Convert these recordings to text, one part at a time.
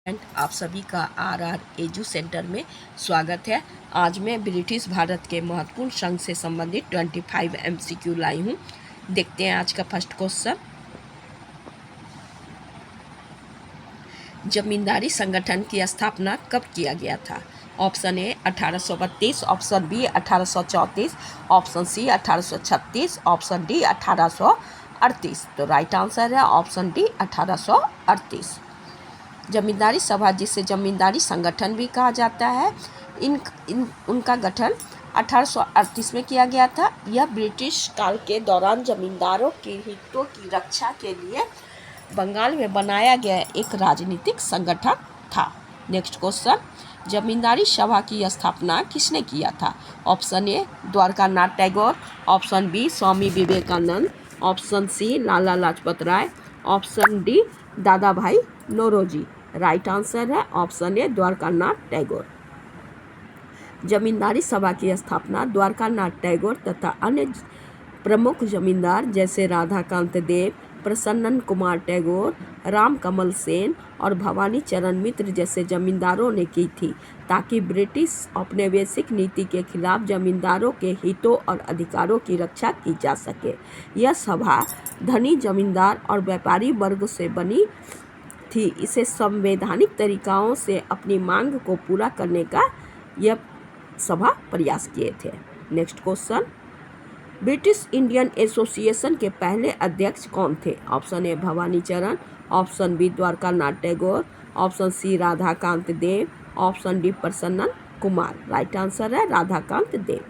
आप सभी का आर एजू सेंटर में स्वागत है। आज मैं ब्रिटिश भारत के महत्वपूर्ण संघ से संबंधित 25 MCQ लाई हूँ। देखते हैं आज का फर्स्ट क्वेश्चन। जमींदारी संगठन की स्थापना कब किया गया था? Option A 1832, option B 1834, option C 1836, option D 1838। तो राइट आंसर है ऑप्शन डी 1838। जमींदारी सभा, जिसे जमींदारी संगठन भी कहा जाता है, उनका गठन 1838 में किया गया था। यह ब्रिटिश काल के दौरान जमींदारों के हितों की रक्षा के लिए बंगाल में बनाया गया एक राजनीतिक संगठन था। नेक्स्ट क्वेश्चन, जमींदारी सभा की स्थापना किसने किया था? Option A Dwarkanath Tagore, option B Swami Vivekananda, option C Lala Lajpat Rai, option D Dada Bhai Naoroji. Right answer है ऑप्शन ए द्वारकानाथ टैगोर। जमींदारी सभा की स्थापना द्वारकानाथ टैगोर तथा अन्य प्रमुख जमींदार जैसे राधाकांत देव, प्रसन्नन कुमार टैगोर, राम कमल सेन और भवानी चरण मित्र जैसे जमींदारों ने की थी, ताकि ब्रिटिश औपनिवेशिक नीति के खिलाफ जमींदारों के हितों और अधिकारों की रक्षा की जा सके। यह सभा धनी जमींदार और व्यापारी वर्ग से बनी थी। इसे संवैधानिक तरीकाओं से अपनी मांग को पूरा करने का यह सभा प्रयास किए थे। Next question, British Indian Association के पहले अध्यक्ष कौन थे? Option A Bhawani Charan, option B Dwarkanath Tagore, option C Radhakant Deb, option D Prasannan Kumar. Right answer है Radhakant Deb.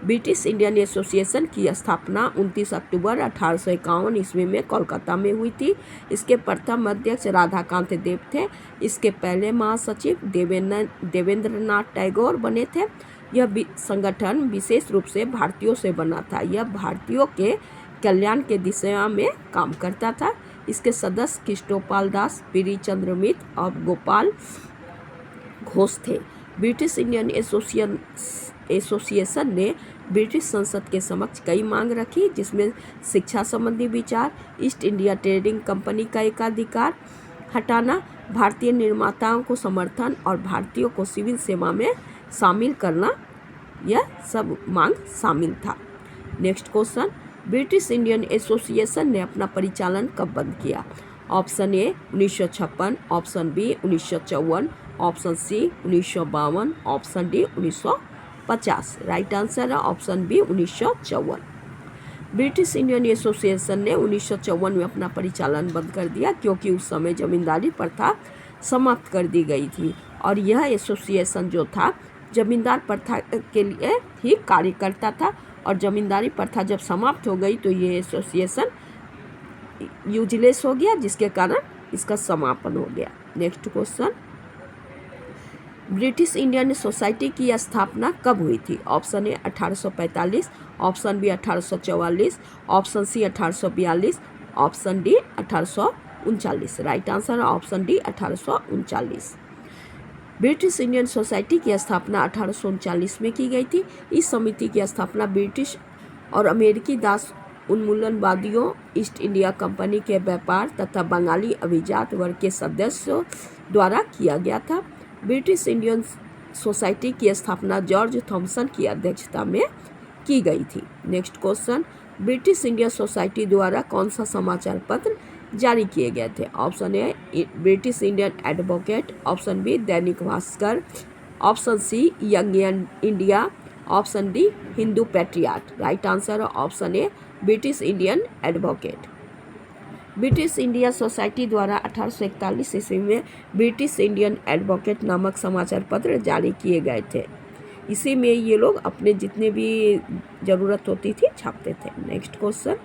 British Indian Association की स्थापना 29 अक्टूबर 1851 ईस्वी में कोलकाता में हुई थी। इसके प्रथम अध्यक्ष राधाकांत देव थे। इसके पहले महासचिव देवेंद्रनाथ टैगोर बने थे। यह संगठन विशेष रूप से भारतीयों से बना था। यह भारतीयों के कल्याण के दिशा में काम करता था। इसके सदस्य कृष्णोपाल दास, पीरी चंद्र मित्र और गोपाल घोष थे। ब्रिटिश इंडियन एसोसिएशन ने ब्रिटिश संसद के समक्ष कई मांग रखी, जिसमें शिक्षा संबंधी विचार, ईस्ट इंडिया ट्रेडिंग कंपनी का एकाधिकार हटाना, भारतीय निर्माताओं को समर्थन और भारतीयों को सिविल सेवा में शामिल करना, यह सब मांग शामिल था। Next question, British Indian Association ने अपना परिचालन कब बंद किया? Option A 1956, option B 1954, option C 1952, option D 1950। Right answer है option B 1954। British Indian Association ने 1954 में अपना परिचालन बंद कर दिया, क्योंकि उस समय जमींदारी प्रथा समाप्त कर दी गई थी और यह एसोसिएशन जो था जमींदार प्रथा के लिए ही कार्य करता था, और जमींदारी प्रथा जब समाप्त हो गई तो ये एसोसिएशन यूजलेस हो गया, जिसके कारण इसका समापन हो गया। Next question, British Indian society की स्थापना कब हुई थी? Option A 1845, option B 1844, option C 1842, option D 1839। Right answer है option D 1839। British Indian society की स्थापना 1839 में की गई थी। इस समिति की स्थापना ब्रिटिश और अमेरिकी दास उन्मूलनवादियों, ईस्ट इंडिया कंपनी के व्यापार तथा बंगाली अभिजात वर्ग के सदस्यों द्वारा किया गया था। ब्रिटिश इंडियन सोसाइटी की स्थापना जॉर्ज थॉमसन की अध्यक्षता में की गई थी। Next question, British Indian Society द्वारा कौन सा समाचार पत्र जारी किए गए थे? Option A British Indian Advocate, option B Dainik Bhaskar, option C Young India, option D Hindu Patriot. Right answer है option A British Indian Advocate. British India Society द्वारा 1841 ईस्वी में ब्रिटिश इंडियन एडवोकेट नामक समाचार पत्र जारी किए गए थे। इसी में ये लोग अपने जितने भी ज़रूरत होती थी छापते थे। Next question,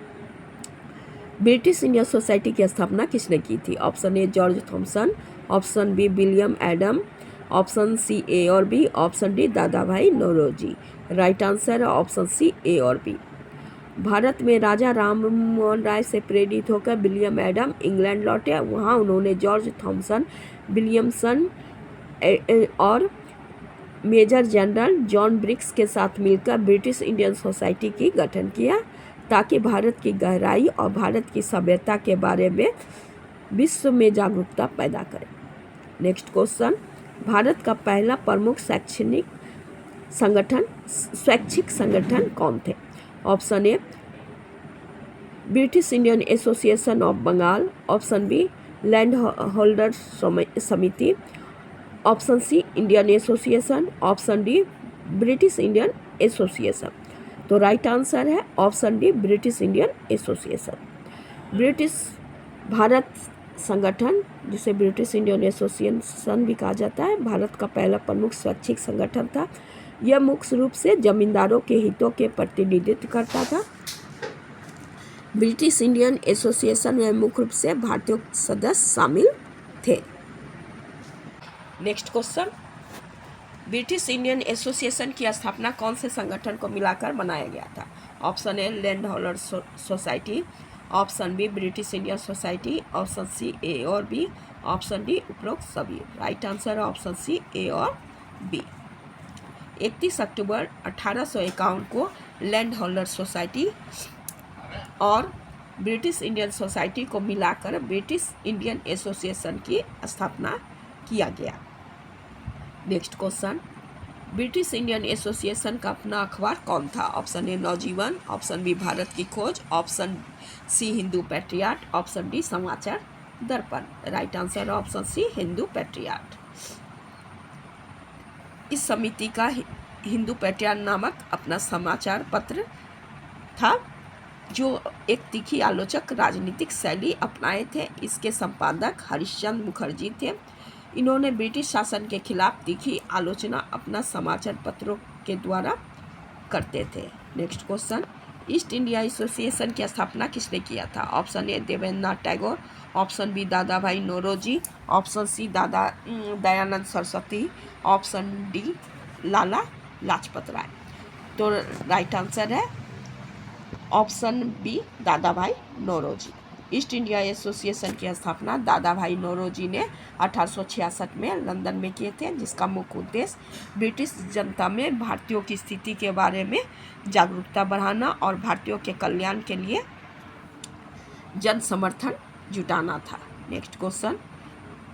British India society की स्थापना किसने की थी? Option A George Thomson, option B William Adam, option C A और B, option D Dada Bhai Naoroji. Right answer है ऑप्शन सी ए और बी। भारत में राजा राम मोहन राय से प्रेरित होकर विलियम एडम इंग्लैंड लौटे। वहाँ उन्होंने जॉर्ज थॉमसन, विलियमसन और मेजर जनरल जॉन ब्रिक्स के साथ मिलकर ब्रिटिश इंडियन सोसाइटी की गठन किया, ताकि भारत की गहराई और भारत की सभ्यता के बारे में विश्व में जागरूकता पैदा करें। नेक्स्ट क्वेश्चन, भारत का पहला प्रमुख स्वैच्छिक संगठन कौन थे? Option A British Indian Association of Bengal, option B land holder समिति, option C Indian association, option D British Indian association. तो राइट आंसर है option D British Indian Association. British Bharat संगठन, जिसे ब्रिटिश इंडियन एसोसिएशन भी कहा जाता है, भारत का पहला प्रमुख स्वैच्छिक संगठन था। यह मुख्य रूप से जमींदारों के हितों के प्रतिनिधित्व करता था। ब्रिटिश इंडियन एसोसिएशन में मुख्य रूप से भारतीय सदस्य शामिल थे। Next question, British Indian Association की स्थापना कौन से संगठन को मिलाकर बनाया गया था? Option A land holder society, option B British Indian Society, option C A और बी, ऑप्शन डी उपरोक्त सभी। राइट आंसर है ऑप्शन सी ए और बी। 31 अक्टूबर 1851 को लैंड होल्डर सोसाइटी और ब्रिटिश इंडियन सोसाइटी को मिलाकर ब्रिटिश इंडियन एसोसिएशन की स्थापना किया गया। Next question, British Indian Association का अपना अखबार कौन था? Option A Navjivan, option B Bharat की खोज, option C Hindu Patriot, option D Samachar Darpan. Right answer option C Hindu Patriot. इस समिति का हिंदू पैट्रियाट नामक अपना समाचार पत्र था, जो एक तीखी आलोचक राजनीतिक शैली अपनाए थे। इसके संपादक हरिश्चंद्र मुखर्जी थे। इन्होंने ब्रिटिश शासन के खिलाफ तीखी आलोचना अपना समाचार पत्रों के द्वारा करते थे। Next question, East India Association की स्थापना किसने किया था? Option A Devendranath Tagore, option B Dada Bhai Naoroji, option C Dayanand Saraswati, option D Lala Lajpat Rai. तो राइट आंसर है option B Dada Bhai Naoroji. East India Association की स्थापना दादा भाई नौरोजी ने 1866 में लंदन में किए थे, जिसका मुख्य उद्देश्य ब्रिटिश जनता में भारतीयों की स्थिति के बारे में जागरूकता बढ़ाना और भारतीयों के कल्याण के लिए जन समर्थन जुटाना था। Next question,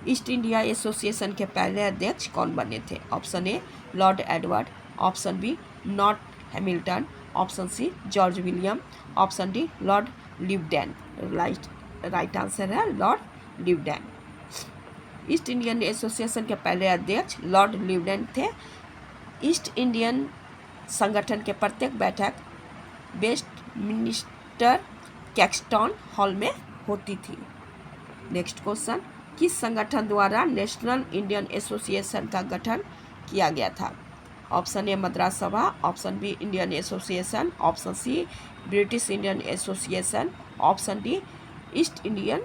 East India Association के पहले अध्यक्ष कौन बने थे? Option A Lord Edward, option B North Hamilton, option C George William, option D Lord Lyveden. Right answer है Lord Lyveden. East Indian Association के पहले अध्यक्ष लॉर्ड लिवडेन थे। ईस्ट इंडियन संगठन के प्रत्येक बैठक वेस्टमिनिस्टर कैक्सटन हॉल में होती थी। नेक्स्ट क्वेश्चन, किस संगठन द्वारा नेशनल इंडियन एसोसिएशन का गठन किया गया था? Option A Madras Sabha, option B Indian association, option C British Indian association, option D East Indian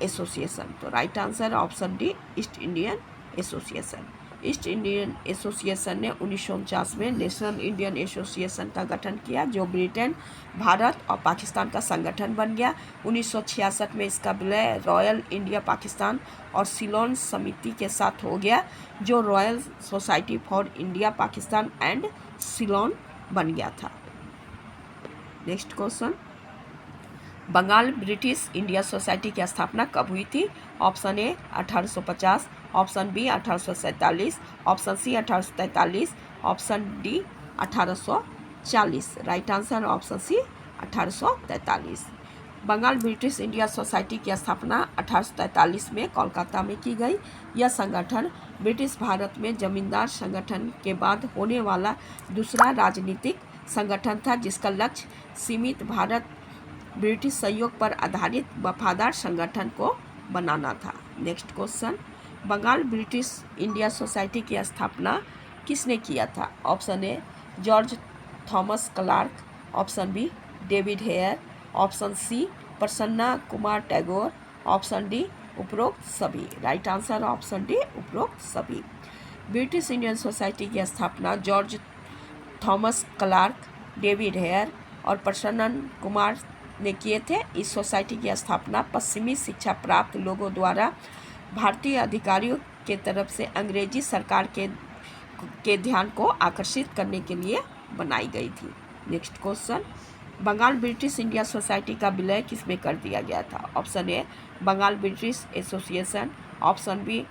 association. तो right answer option D East Indian Association. East Indian Association ने 1949 में नेशनल इंडियन एसोसिएशन का गठन किया, जो ब्रिटेन, भारत और पाकिस्तान का संगठन बन गया। 1966 में इसका विलय रॉयल इंडिया पाकिस्तान और सिलोन समिति के साथ हो गया, जो Royal Society for India Pakistan and Ceylon बन गया था। Next question, Bengal British India society की स्थापना कब हुई थी? Option A 1850, option B 1847, option C 1843, option D 1840। Right answer option C 1843। Bengal British India society की स्थापना 1843 में कोलकाता में की गई। यह संगठन ब्रिटिश भारत में जमींदार संगठन के बाद होने वाला दूसरा राजनीतिक संगठन था, जिसका लक्ष्य सीमित भारत ब्रिटिश सहयोग पर आधारित वफादार संगठन को बनाना था। Next question, Bengal British India society की स्थापना किसने किया था? Option A George Thomas Clarke, option B David Hare, option C Prasanna Kumar Tagore, option D उपरोक्त सभी। राइट आंसर ऑप्शन डी उपरोक्त सभी। ब्रिटिश इंडियन सोसाइटी की स्थापना George Thomas Clarke, David Hare और प्रसन्ना कुमार ने किए थे। इस सोसाइटी की स्थापना पश्चिमी शिक्षा प्राप्त लोगों द्वारा भारतीय अधिकारियों के तरफ से अंग्रेजी सरकार के ध्यान को आकर्षित करने के लिए बनाई गई थी। Next question, Bengal British India society का विलय किसमें कर दिया गया था? Option A Bengal British association, option B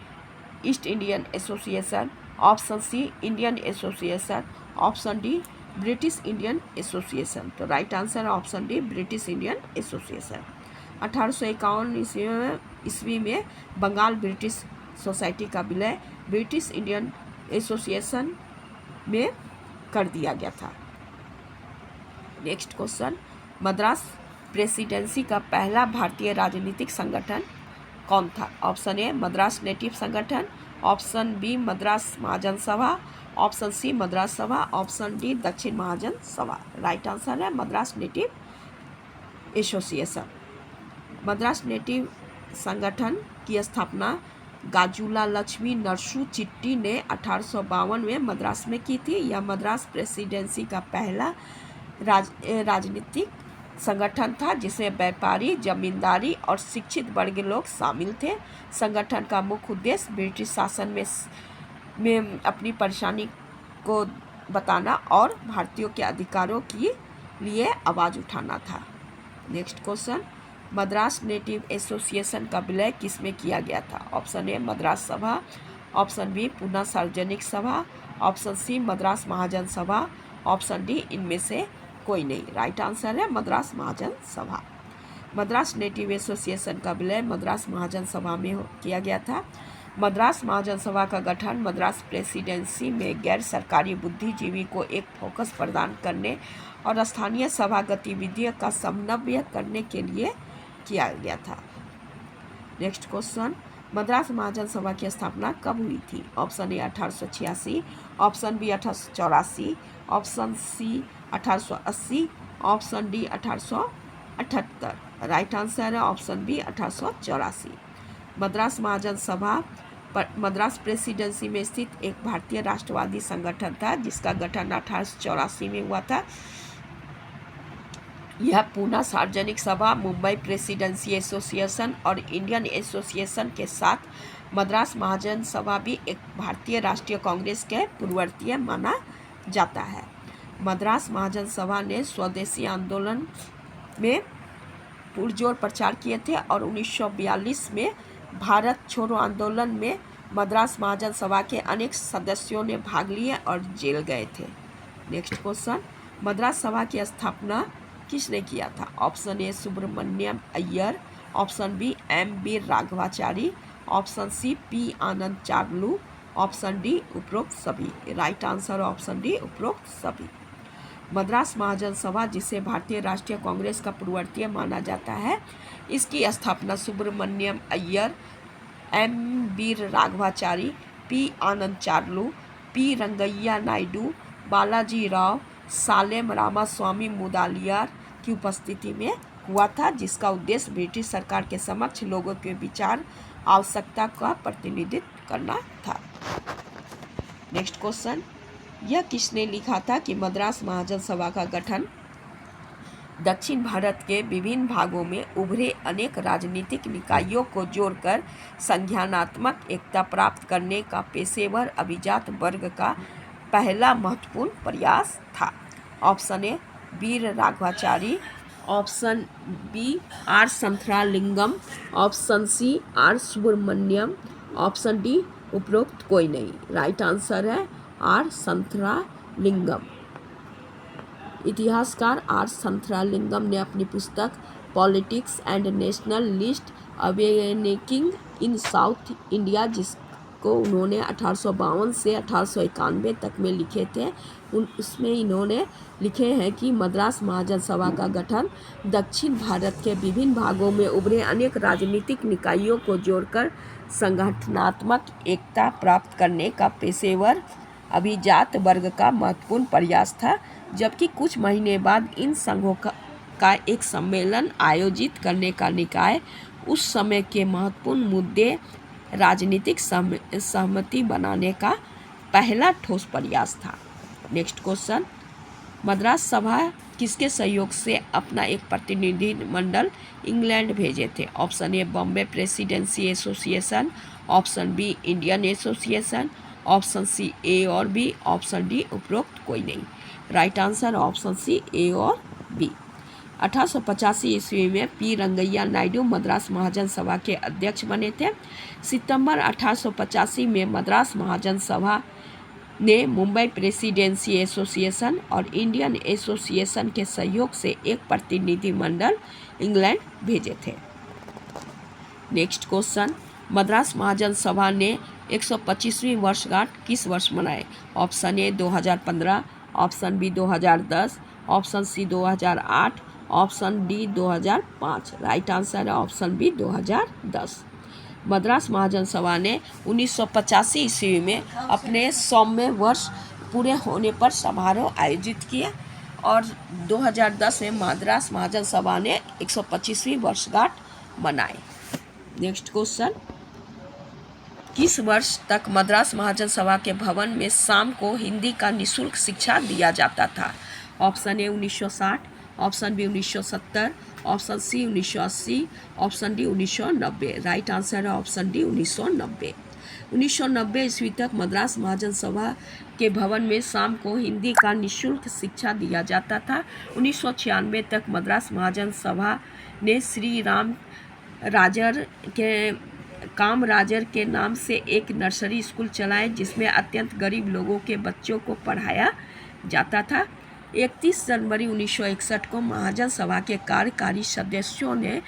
East Indian association, option C Indian association, option D British Indian association. तो राइट आंसर है option D British Indian association. 1851 ईस्वी में बंगाल ब्रिटिश सोसाइटी का विलय ब्रिटिश इंडियन एसोसिएशन में कर दिया गया था। नेक्स्ट क्वेश्चन, मद्रास प्रेसिडेंसी का पहला भारतीय राजनीतिक संगठन कौन था? ऑप्शन ए मद्रास नेटिव संगठन, ऑप्शन बी मद्रास महाजन सभा, option C Madras Sabha, option D दक्षिण महाजन सभा। राइट आंसर है Madras native association. Madras native संगठन की स्थापना गाजुला लक्ष्मी नरसू चिट्टी ने 1852 में मद्रास में की थी। यह मद्रास प्रेसिडेंसी का पहला राजनीतिक संगठन था जिसमें व्यापारी, जमींदारी और शिक्षित वर्ग लोग शामिल थे। संगठन का मुख्य उद्देश्य ब्रिटिश शासन में अपनी परेशानी को बताना और भारतीयों के अधिकारों के लिए आवाज़ उठाना था। Next question, Madras native association का विलय किसमें किया गया था? Option A Madras Sabha, option B Poona सार्वजनिक सभा, ऑप्शन सी मद्रास महाजन सभा, ऑप्शन डी इनमें से कोई नहीं। राइट आंसर है मद्रास महाजन सभा। मद्रास नेटिव एसोसिएशन का विलय मद्रास महाजन सभा में किया गया था। मद्रास महाजन सभा का गठन मद्रास प्रेसिडेंसी में गैर सरकारी बुद्धिजीवी को एक फोकस प्रदान करने और स्थानीय सभा गतिविधियों का समन्वय करने के लिए किया गया था। नेक्स्ट क्वेश्चन, मद्रास महाजन सभा की स्थापना कब हुई थी? Option A 1886, option B 1884, option C 1880, option D 1878। Right answer है option B 1884। Madras Mahajan Sabha Madras presidency में स्थित एक भारतीय राष्ट्रवादी संगठन था जिसका गठन 1884 में हुआ था। यह पूना सार्वजनिक सभा, मुंबई प्रेसिडेंसी एसोसिएशन और इंडियन एसोसिएशन के साथ मद्रास महाजन सभा भी एक भारतीय राष्ट्रीय कांग्रेस के पूर्ववर्ती माना जाता है। मद्रास महाजन सभा ने स्वदेशी आंदोलन में पुरजोर प्रचार किए थे और 1942 में भारत छोड़ो आंदोलन में मद्रास महाजन सभा के अनेक सदस्यों ने भाग लिए और जेल गए थे। नेक्स्ट क्वेश्चन, मद्रास सभा की स्थापना किसने किया था? Option A Subramania Iyer, option B M.B. Raghavachari, option C P. Ananda Charlu, option D उपरोक्त सभी। राइट आंसर ऑप्शन डी उपरोक्त सभी। मद्रास महाजन सभा, जिसे भारतीय राष्ट्रीय कांग्रेस का पूर्ववर्ती माना जाता है, इसकी स्थापना Subramaniam Iyer, M.B. Raghavachari, P. Ananda Charlu, P. Rangaiah Naidu, Balaji Rao, Salem Ramaswamy Mudaliar की उपस्थिति में हुआ था, जिसका उद्देश्य ब्रिटिश सरकार के समक्ष लोगों के विचार आवश्यकता का प्रतिनिधित्व करना था। नेक्स्ट क्वेश्चन, यह किसने लिखा था कि मद्रास महाजन सभा का गठन दक्षिण भारत के विभिन्न भागों में उभरे अनेक राजनीतिक निकायों को जोड़कर संज्ञानात्मक एकता प्राप्त करने का पेशेवर अभिजात वर्ग का पहला महत्वपूर्ण प्रयास था? Option A Veer Raghavachari, option B R Suntharalingam, option C R Subramaniam, option D उपरोक्त कोई नहीं। राइट आंसर है आर संथरालिंगम। इतिहासकार आर संथरालिंगम ने अपनी पुस्तक Politics and Nationalist Awakening in South India, जिसको उन्होंने 1852 से 1891 तक में लिखे थे, उसमें इन्होंने लिखे हैं कि मद्रास महाजन सभा का गठन दक्षिण भारत के विभिन्न भागों में उभरे अनेक राजनीतिक निकायों को जोड़कर संगठनात्मक एकता प्राप्त करने का पेशेवर अभिजात वर्ग का महत्वपूर्ण प्रयास था। जबकि कुछ महीने बाद इन संघों का एक सम्मेलन आयोजित करने का निकाय उस समय के महत्वपूर्ण मुद्दे राजनीतिक सहमति बनाने का पहला ठोस प्रयास था। नेक्स्ट क्वेश्चन, मद्रास सभा किसके सहयोग से अपना एक प्रतिनिधि मंडल इंग्लैंड भेजे थे? Option A Bombay presidency Association, option B Indian association, option C A और बी, ऑप्शन डी उपरोक्त कोई नहीं। Right answer option C A और बी। 1885 ईस्वी में पी रंगैया नायडू मद्रास महाजन सभा के अध्यक्ष बने थे। सितंबर 1885 में मद्रास महाजन सभा ने मुंबई प्रेसिडेंसी एसोसिएशन और इंडियन एसोसिएशन के सहयोग से एक प्रतिनिधिमंडल इंग्लैंड भेजे थे। नेक्स्ट क्वेश्चन, मद्रास महाजन सभा ने 125वीं वर्षगांठ किस वर्ष मनाए? Option A 2015, option B 2010, option C 2008, option D 2005। Right answer है ऑप्शन बी 2010। मद्रास महाजन सभा ने 1985 ईस्वी में अपने 100वें वर्ष पूरे होने पर समारोह आयोजित किया और 2010 में मद्रास महाजन सभा ने 125वीं वर्षगांठ मनाई। नेक्स्ट क्वेश्चन, किस वर्ष तक मद्रास महाजन सभा के भवन में शाम को हिंदी का निःशुल्क शिक्षा दिया जाता था? Option A 1960, option B 1970, option C 1980, option D 1990। Right answer है ऑप्शन डी 1990। 1990 ईस्वी तक मद्रास महाजन सभा के भवन में शाम को हिंदी का निःशुल्क शिक्षा दिया जाता था। 1996 तक मद्रास महाजन सभा ने श्री राम राजर के कामराजर के नाम से एक नर्सरी स्कूल चलाए जिसमें अत्यंत गरीब लोगों के बच्चों को पढ़ाया जाता था। 31 जनवरी 1961 को महाजन सभा के कार्यकारी सदस्यों ने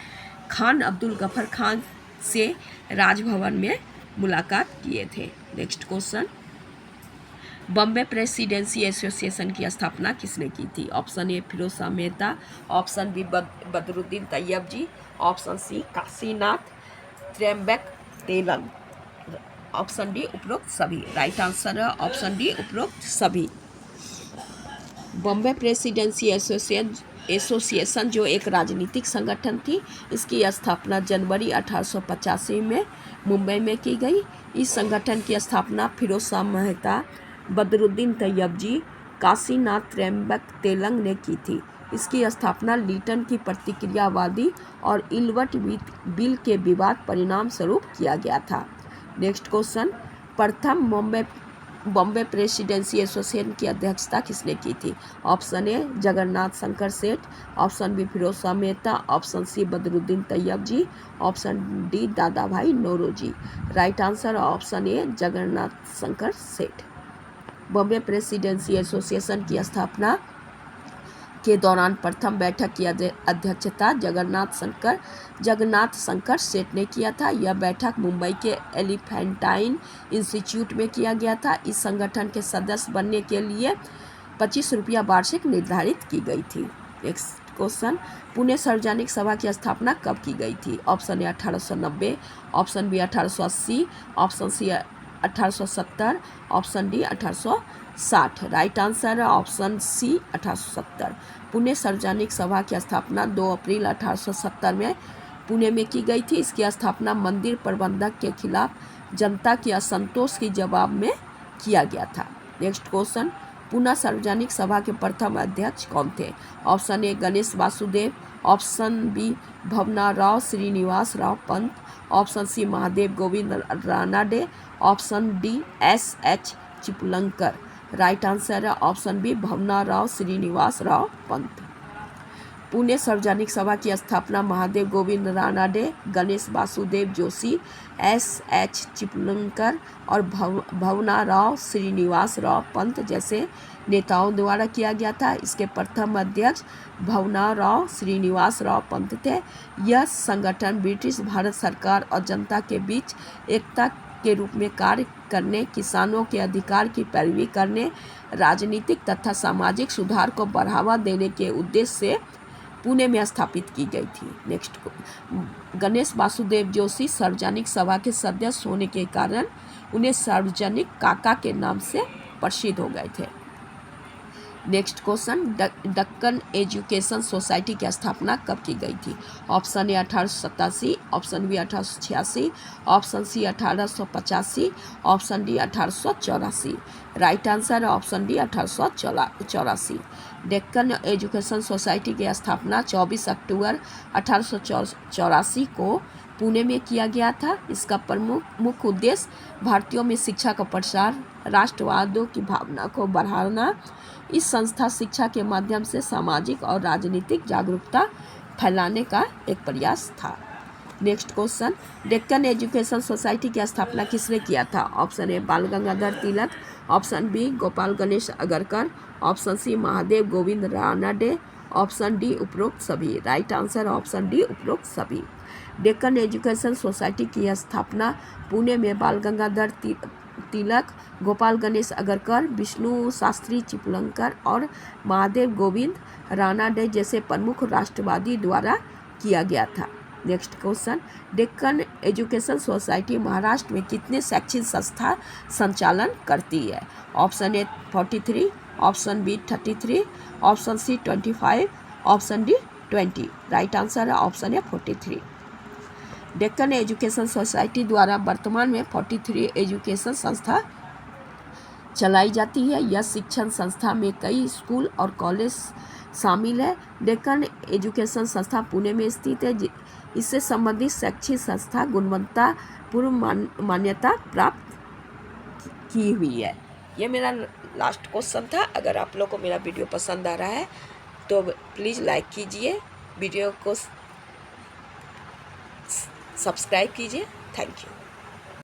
खान अब्दुल गफर खान से राजभवन में मुलाकात किए थे। Next question, Bombay presidency association की स्थापना किसने की थी? Option A Feroz Shah Mehta, option B Badruddin Tayyab ji, option C Kashinath Trimbak Telang, option D उपरोक्त सभी। राइट आंसर है ऑप्शन डी उपरोक्त सभी। बॉम्बे प्रेसिडेंसी एसोसिएशन जो एक राजनीतिक संगठन थी, इसकी स्थापना जनवरी 1885 में मुंबई में की गई। इस संगठन की स्थापना फिरोज शाह मेहता, बदरुद्दीन तैयब जी, काशीनाथ त्र्यंबक तेलंग ने की थी। इसकी स्थापना लीटन की प्रतिक्रियावादी और इल्बर्ट बिल के विवाद परिणाम स्वरूप किया गया था। नेक्स्ट क्वेश्चन, प्रथम बॉम्बे प्रेसिडेंसी एसोसिएशन की अध्यक्षता किसने की थी? Option A Jagannath Shankar Seth, option B Firoz Shah Mehta, option C Badruddin Tayyab ji, option D Dada Bhai Naoroji. Right answer option A Jagannath Shankar Seth. Bombay presidency association की स्थापना के दौरान प्रथम बैठक की अध्यक्षता जगन्नाथ शंकर सेठ ने किया था। यह बैठक मुंबई के एलिफेंटाइन इंस्टीट्यूट में किया गया था। इस संगठन के सदस्य बनने के लिए 25 रुपया वार्षिक निर्धारित की गई थी। नेक्स्ट क्वेश्चन, पुणे सार्वजनिक सभा की स्थापना कब की गई थी? Option A 1890, option B 1880, option C 1870, option D 1860। Right answer है ऑप्शन सी 1870। पुणे सार्वजनिक सभा की स्थापना 2 अप्रैल 1870 में पुणे में की गई थी। इसकी स्थापना मंदिर प्रबंधक के खिलाफ जनता के असंतोष के जवाब में किया गया था। नेक्स्ट क्वेश्चन, पुणे सार्वजनिक सभा के प्रथम अध्यक्ष कौन थे? Option A Ganesh Vasudev, option B Bhavanrao Shrinivas Rao Pant, option C Mahadev Govind Ranade, option D SH Chiplunkar. Right answer है ऑप्शन बी भवनाराव श्रीनिवास राव पंत। पुणे सार्वजनिक सभा की स्थापना महादेव गोविंद रानाडे, गणेश वासुदेव जोशी, SH चिपलंकर और भवनाराव श्रीनिवास राव पंत जैसे नेताओं द्वारा किया गया था। इसके प्रथम अध्यक्ष भवनाराव श्रीनिवास राव पंत थे। यह संगठन ब्रिटिश भारत सरकार और जनता के बीच एकता के रूप में कार्य करने, किसानों के अधिकार की पैरवी करने, राजनीतिक तथा सामाजिक सुधार को बढ़ावा देने के उद्देश्य से पुणे में स्थापित की गई थी। नेक्स्ट, गणेश वासुदेव जोशी सार्वजनिक सभा के सदस्य होने के कारण उन्हें सार्वजनिक काका के नाम से प्रसिद्ध हो गए थे। Next question, Deccan Education Society की स्थापना कब की गई थी? Option A 1887, option B 1886, option C 1885, option D 1884। Right answer है option D 1884। Deccan Education Society की स्थापना 24 अक्टूबर 1884 को पुणे में किया गया था। इसका मुख्य उद्देश्य भारतीयों में शिक्षा का प्रसार, राष्ट्रवादों की भावना को बढ़ाना। इस संस्था शिक्षा के माध्यम से सामाजिक और राजनीतिक जागरूकता फैलाने का एक प्रयास था। Next question, Deccan Education Society की स्थापना किसने किया था? Option A Bal Gangadhar Tilak, option B Gopal Ganesh Agarkar, option C Mahadev Govind Ranade, option D उपरोक्त सभी। राइट आंसर ऑप्शन डी उपरोक्त सभी। डेक्कन एजुकेशन सोसाइटी की स्थापना पुणे में बाल गंगाधर तिलक, गोपाल गणेश अगरकर, विष्णु शास्त्री चिपलंकर और महादेव गोविंद रानाडे जैसे प्रमुख राष्ट्रवादी द्वारा किया गया था। Next question, Deccan Education Society Maharashtra में कितने शैक्षिक संस्था संचालन करती है? Option A 43, option B 33, option C 25, option D 20। Right answer है option A 43। Deccan Education Society द्वारा वर्तमान में 43 एजुकेशन संस्था चलाई जाती है। यह शिक्षण संस्था में कई स्कूल और कॉलेज शामिल है। डेक्कन एजुकेशन संस्था पुणे में स्थित है। इससे संबंधित शैक्षिक संस्था गुणवत्तापूर्ण मान्यता प्राप्त की हुई है। ये मेरा लास्ट क्वेश्चन था। अगर आप लोगों को मेरा वीडियो पसंद आ रहा है तो प्लीज़ लाइक कीजिए, वीडियो को सब्सक्राइब कीजिए। Thank you.